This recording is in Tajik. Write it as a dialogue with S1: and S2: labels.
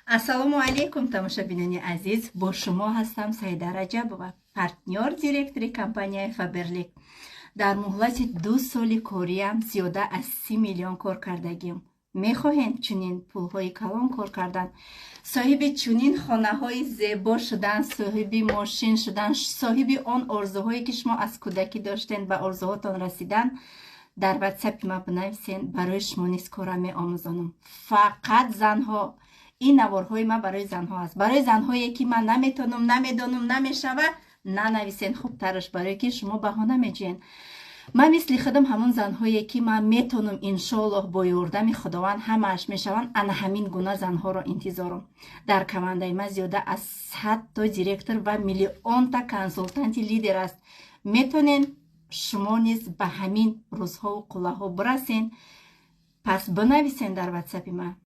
S1: ассалому алейкум тамошабинони азиз, бо шумо ҳастам Саида Раҷабова, партнёр директори компанияи Фаберлик. дар муҳлати 2 соли кориям зиёда аз 30 миллион кор кардагим. мехоҳем чунин пулҳои калон кор кардан, соҳиби чунин хонаҳои зебо шудан, соҳиби мошин шудан, соҳиби он орзуҳое ки шумо аз кӯдакӣ доштен, ба орзуҳотон расидан, дар ватсапи ма бинависен, барои шумо низ кора меомӯзонам. фақат занҳо. ин наворҳои ма барои занҳо аст. барои занҳое ки ман наметонам, намедонам, намешава, нанависен хубтараш, барое ки шумо баҳона меҷӯед. ман мисли худам ҳамон занҳое ки ман метонам иншоаллоҳ бо ёрдами худованд ҳамааш мешаванд, ана ҳамин гуна занҳоро интизорам. дар командаи ман зиёда аз 100 то директор ва миллионта консултанти лидер аст. метонен шумо низ ба ҳамин рӯзҳову қуллаҳо бирасен. пас бинависен дар ватсапи ман.